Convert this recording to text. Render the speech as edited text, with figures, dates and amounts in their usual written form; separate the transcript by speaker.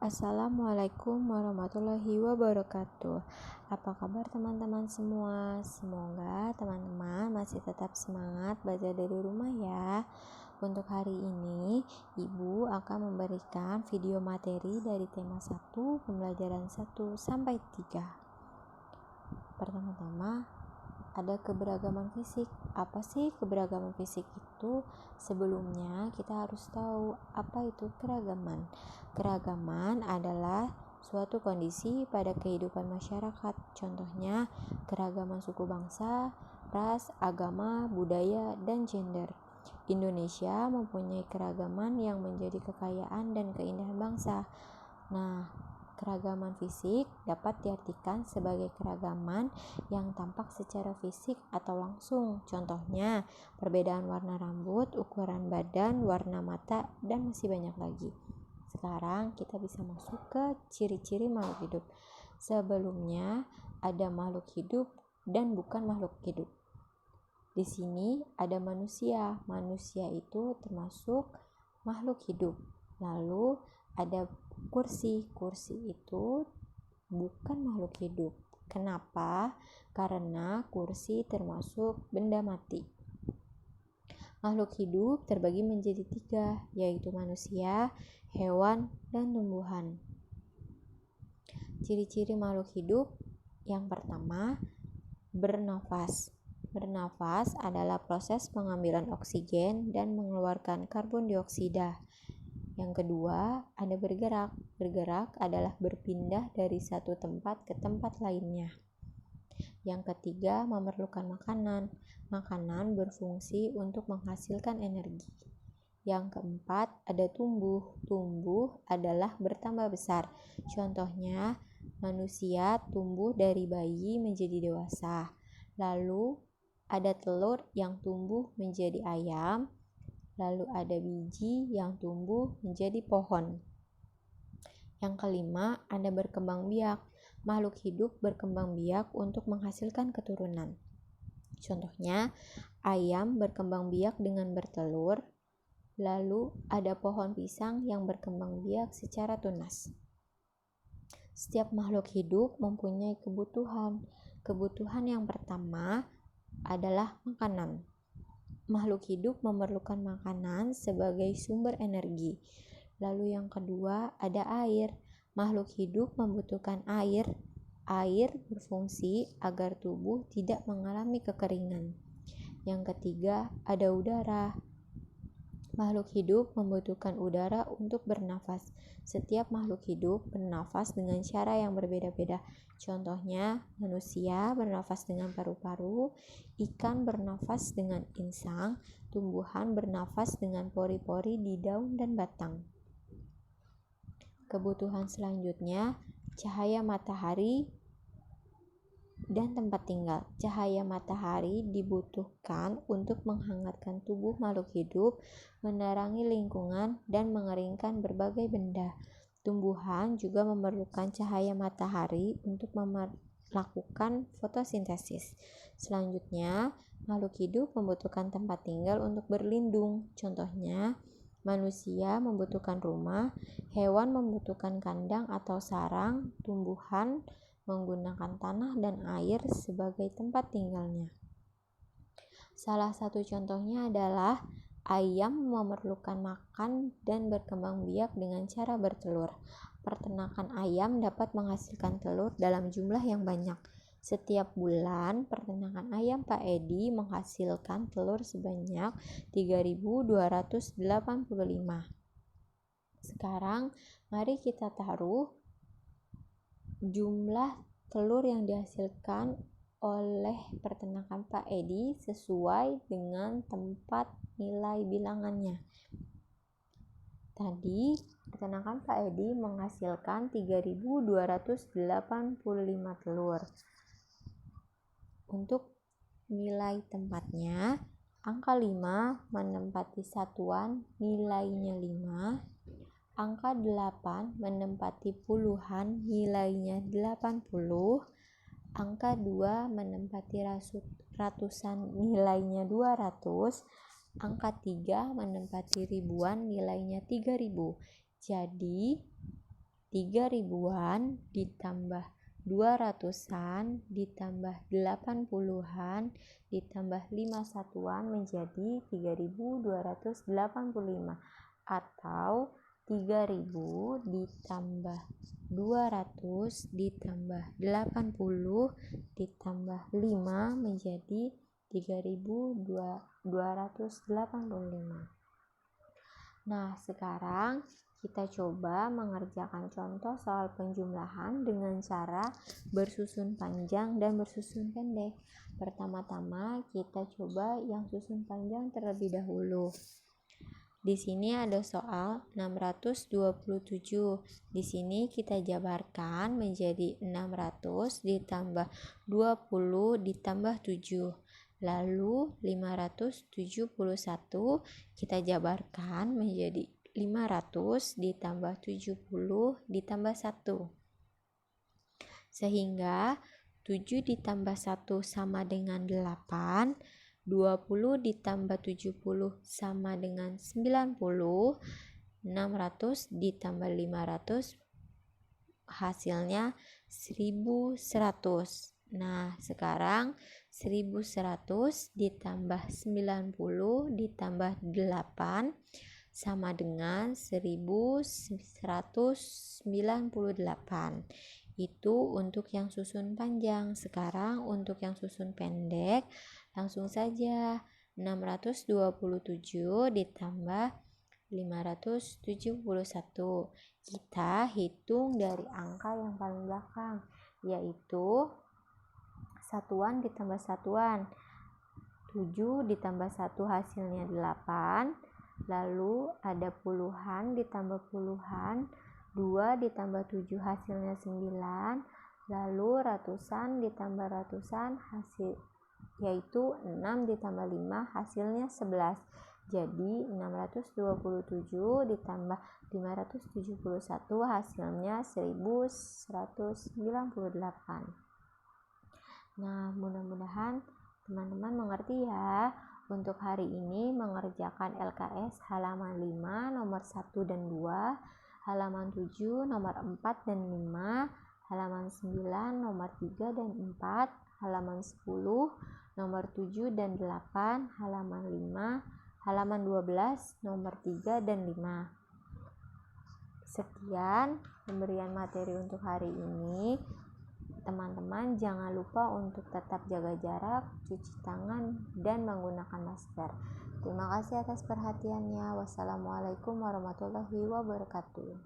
Speaker 1: Assalamualaikum warahmatullahi wabarakatuh. Apa kabar teman-teman semua? Semoga teman-teman masih tetap semangat belajar dari rumah ya. Untuk hari ini, Ibu akan memberikan video materi dari tema 1, pembelajaran 1 sampai 3. Pertama-tama, ada keberagaman fisik. Apa sih keberagaman fisik itu? Sebelumnya kita harus tahu apa itu keragaman. Keragaman adalah suatu kondisi pada kehidupan masyarakat. Contohnya keragaman suku bangsa, ras, agama, budaya, dan gender. Indonesia mempunyai keragaman yang menjadi kekayaan dan keindahan bangsa. Nah, keragaman fisik dapat diartikan sebagai keragaman yang tampak secara fisik atau langsung. Contohnya, perbedaan warna rambut, ukuran badan, warna mata, dan masih banyak lagi. Sekarang kita bisa masuk ke ciri-ciri makhluk hidup. Sebelumnya, ada makhluk hidup dan bukan makhluk hidup. Di sini ada manusia. Manusia itu termasuk makhluk hidup. Lalu ada kursi. Kursi itu bukan makhluk hidup. Kenapa? Karena kursi termasuk benda mati. Makhluk hidup terbagi menjadi 3, yaitu manusia, hewan, dan tumbuhan. Ciri-ciri makhluk hidup yang pertama, bernafas. Bernafas adalah proses pengambilan oksigen dan mengeluarkan karbon dioksida. Yang kedua, ada bergerak. Bergerak adalah berpindah dari satu tempat ke tempat lainnya. Yang ketiga, memerlukan makanan. Makanan berfungsi untuk menghasilkan energi. Yang keempat, ada tumbuh. Tumbuh adalah bertambah besar. Contohnya, manusia tumbuh dari bayi menjadi dewasa. Lalu, ada telur yang tumbuh menjadi ayam. Lalu ada biji yang tumbuh menjadi pohon. Yang kelima, ada berkembang biak. Makhluk hidup berkembang biak untuk menghasilkan keturunan. Contohnya, ayam berkembang biak dengan bertelur. Lalu ada pohon pisang yang berkembang biak secara tunas. Setiap makhluk hidup mempunyai kebutuhan. Kebutuhan yang pertama adalah makanan. Makhluk hidup memerlukan makanan sebagai sumber energi. Lalu yang kedua ada air. Makhluk hidup membutuhkan air. Air berfungsi agar tubuh tidak mengalami kekeringan. Yang ketiga ada udara. Makhluk hidup membutuhkan udara untuk bernafas. Setiap makhluk hidup bernafas dengan cara yang berbeda-beda. Contohnya, manusia bernafas dengan paru-paru, ikan bernafas dengan insang, tumbuhan bernafas dengan pori-pori di daun dan batang. Kebutuhan selanjutnya, cahaya matahari dan tempat tinggal. Cahaya matahari dibutuhkan untuk menghangatkan tubuh makhluk hidup, menerangi lingkungan, dan mengeringkan berbagai benda. Tumbuhan juga memerlukan cahaya matahari untuk melakukan fotosintesis. Selanjutnya, makhluk hidup membutuhkan tempat tinggal untuk berlindung. Contohnya, manusia membutuhkan rumah, hewan membutuhkan kandang atau sarang, tumbuhan menggunakan tanah dan air sebagai tempat tinggalnya. Salah satu contohnya adalah ayam memerlukan makan dan berkembang biak dengan cara bertelur. Peternakan ayam dapat menghasilkan telur dalam jumlah yang banyak. Setiap bulan, peternakan ayam Pak Edi menghasilkan telur sebanyak 3.285. Sekarang, mari kita taruh jumlah telur yang dihasilkan oleh peternakan Pak Edi sesuai dengan tempat nilai bilangannya. Tadi peternakan Pak Edi menghasilkan 3.285 telur. Untuk nilai tempatnya, angka 5 menempati satuan nilainya 5. Angka 8 menempati puluhan nilainya 80. Angka 2 menempati ratusan nilainya 200. Angka 3 menempati ribuan nilainya 3000. Jadi 3000-an ditambah 200-an ditambah 80-an ditambah 5 satuan menjadi 3285, atau 3000 ditambah 200 ditambah 80 ditambah 5 menjadi 3285. Nah, sekarang kita coba mengerjakan contoh soal penjumlahan dengan cara bersusun panjang dan bersusun pendek. Pertama-tama kita coba yang susun panjang terlebih dahulu. Di sini ada soal 627. Di sini kita jabarkan menjadi 600 ditambah 20 ditambah 7. Lalu 571 kita jabarkan menjadi 500 ditambah 70 ditambah 1. Sehingga 7 ditambah 1 sama dengan 8, 20 ditambah 70 sama dengan 90, 600 ditambah 500 hasilnya 1100. Nah, sekarang 1100 ditambah 90 ditambah 8 sama dengan 1198. Itu untuk yang susun panjang. Sekarang untuk yang susun pendek, langsung saja 627 ditambah 571. Kita hitung dari angka yang paling belakang, yaitu satuan ditambah satuan. 7 ditambah 1 hasilnya 8. Lalu ada puluhan ditambah puluhan. 2 ditambah 7 hasilnya 9. Lalu ratusan ditambah ratusan hasil yaitu 6 ditambah 5 hasilnya 11. Jadi 627 ditambah 571 hasilnya 1198. Nah, mudah-mudahan teman-teman mengerti ya. Untuk hari ini mengerjakan LKS halaman 5 nomor 1 dan 2, halaman 7 nomor 4 dan 5, halaman 9 nomor 3 dan 4, halaman 10 nomor 7 dan 8, halaman 5, halaman 12 nomor 3 dan 5. Sekian pemberian materi untuk hari ini. Teman-teman jangan lupa untuk tetap jaga jarak, cuci tangan, dan menggunakan masker. Terima kasih atas perhatiannya. Wassalamualaikum warahmatullahi wabarakatuh.